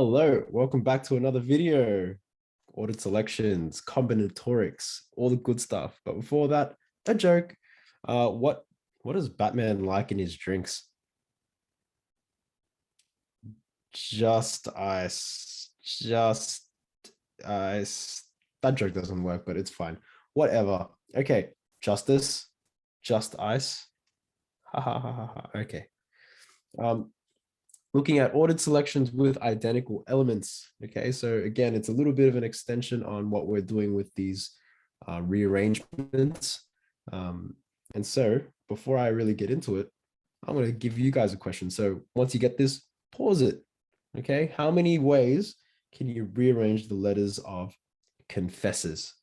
Hello, welcome back to another video. Ordered selections, combinatorics, all the good stuff. But before that, a joke. What does Batman like in his drinks? Just ice. Just ice. That joke doesn't work, but it's fine. Whatever. Okay. Justice. Just ice. Ha ha ha ha ha. Okay. Um, Looking at ordered selections with identical elements. Okay, so again, it's a little bit of an extension on what we're doing with these rearrangements. And so before I really get into it, I'm going to give you guys a question. So once you get this, pause it. Okay, how many ways can you rearrange the letters of confessors?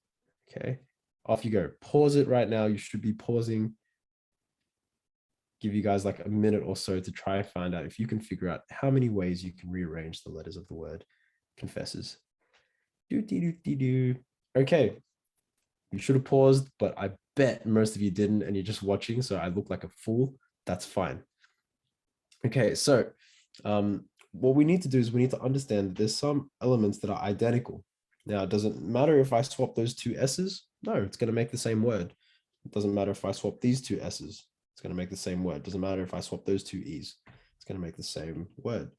Okay, off you go. Pause it right now. You should be pausing. Give you guys like a minute or so to try and find out if you can figure out how many ways you can rearrange the letters of the word confessors. Okay, you should have paused, but I bet most of you didn't and you're just watching, so I look like a fool. That's fine. Okay, so what we need to do is we need to understand that there's some elements that are identical. Now, it doesn't matter if I swap those two S's. No, it's going to make the same word. It doesn't matter if I swap these two S's. It's going to make the same word. It doesn't matter if I swap those two E's. It's going to make the same word.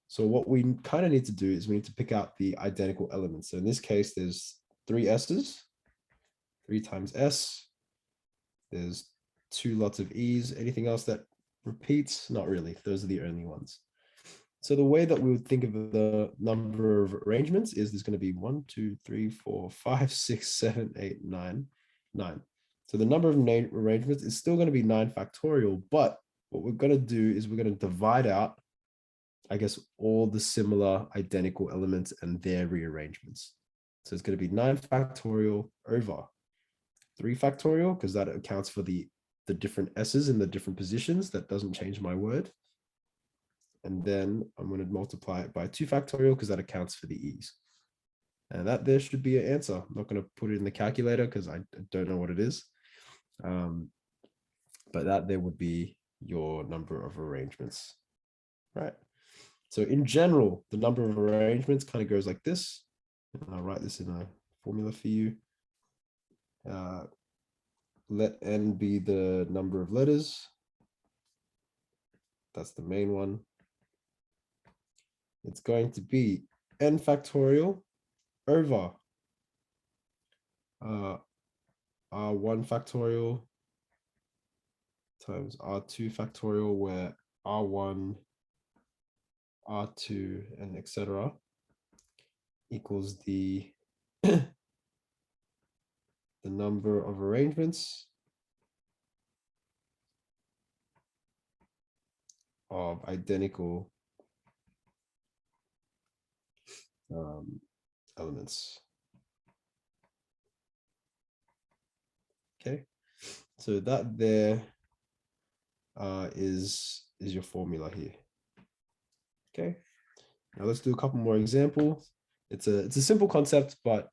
So what we kind of need to do is we need to pick out the identical elements. So in this case, there's three S's, 3 times S. There's 2 lots of E's. Anything else that repeats? Not really. Those are the only ones. So the way that we would think of the number of arrangements is there's going to be 1, 2, 3, 4, 5, 6, 7, 8, 9, 9. So the number of arrangements is still going to be 9 factorial, but what we're going to do is we're going to divide out, I guess, all the similar identical elements and their rearrangements. So it's going to be 9 factorial over 3 factorial, because that accounts for the different S's in the different positions. That doesn't change my word. And then I'm going to multiply it by 2 factorial because that accounts for the E's. And that there should be an answer. I'm not going to put it in the calculator because I don't know what it is. But that there would be your number of arrangements, right? So in general, the number of arrangements kind of goes like this. And I'll write this in a formula for you. Let n be the number of letters. That's the main one. It's going to be n factorial over r1 factorial times r2 factorial, where r1, r2, and etc. equals the the number of arrangements of identical elements. Okay, so that there is your formula here. Okay, now let's do a couple more examples. It's a simple concept, but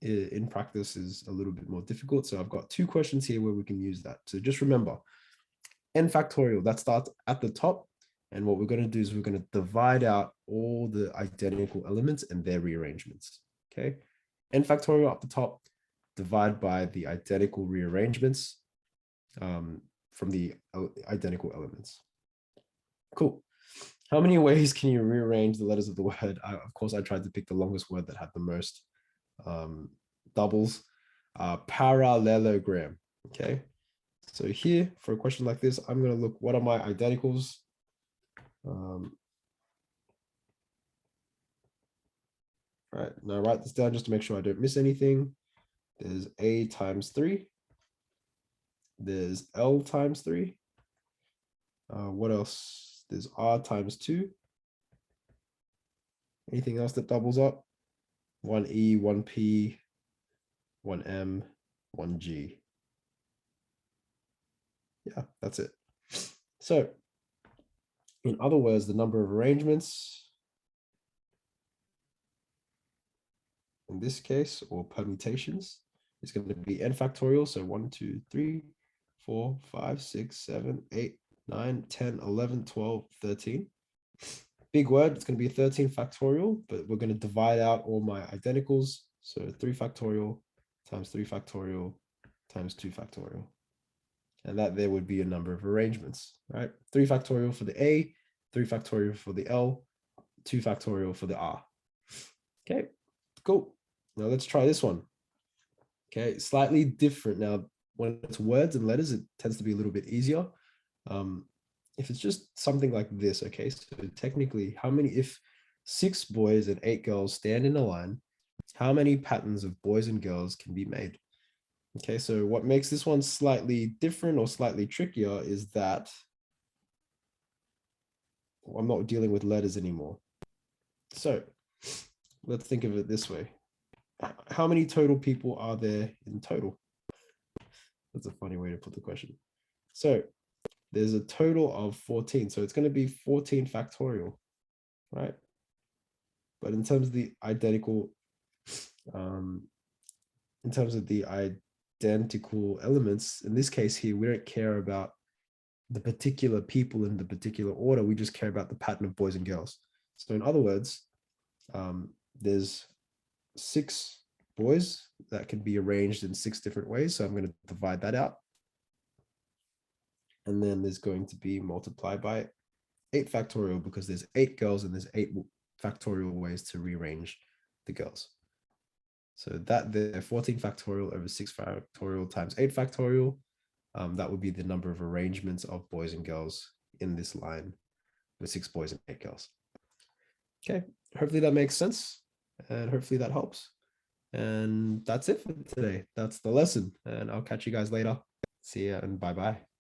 in practice is a little bit more difficult. So I've got 2 questions here where we can use that. So just remember, n factorial, that starts at the top. And what we're going to do is we're going to divide out all the identical elements and their rearrangements. Okay, n factorial up the top, divide by the identical rearrangements from the identical elements. Cool. How many ways can you rearrange the letters of the word? Of course, I tried to pick the longest word that had the most doubles. Parallelogram. Okay, so here for a question like this, I'm going to look, what are my identicals? Right, now write this down just to make sure I don't miss anything. There's A times 3. There's L times 3. What else? There's R times 2. Anything else that doubles up? 1E, 1P, 1M, 1G. Yeah, that's it. So, in other words, the number of arrangements in this case, or permutations, is going to be n factorial. So 1, 2, 3, 4, 5, 6, 7, 8, 9, 10, 11, 12, 13. big word, it's going to be 13 factorial, but we're going to divide out all my identicals. So 3 factorial times 3 factorial times 2 factorial. And that there would be a number of arrangements, right? 3 factorial for the A, 3 factorial for the L, 2 factorial for the R. Okay, cool. Now let's try this one. Okay, slightly different. Now, when it's words and letters, it tends to be a little bit easier. If it's just something like this, okay, so technically, if 6 boys and 8 girls stand in a line, how many patterns of boys and girls can be made? Okay, so what makes this one slightly different or slightly trickier is that I'm not dealing with letters anymore. So let's think of it this way. How many total people are there in total? That's a funny way to put the question. So there's a total of 14. So it's going to be 14 factorial, right? But in terms of the identical, in terms of the identical elements, in this case here, we don't care about the particular people in the particular order. We just care about the pattern of boys and girls. So in other words, there's 6 boys that can be arranged in 6 different ways. So I'm going to divide that out. And then there's going to be multiplied by 8 factorial because there's 8 girls and there's 8 factorial ways to rearrange the girls. So that the 14 factorial over 6 factorial times 8 factorial, that would be the number of arrangements of boys and girls in this line with 6 boys and 8 girls. Okay, hopefully that makes sense and hopefully that helps. And that's it for today. That's the lesson. And I'll catch you guys later. See ya and bye-bye.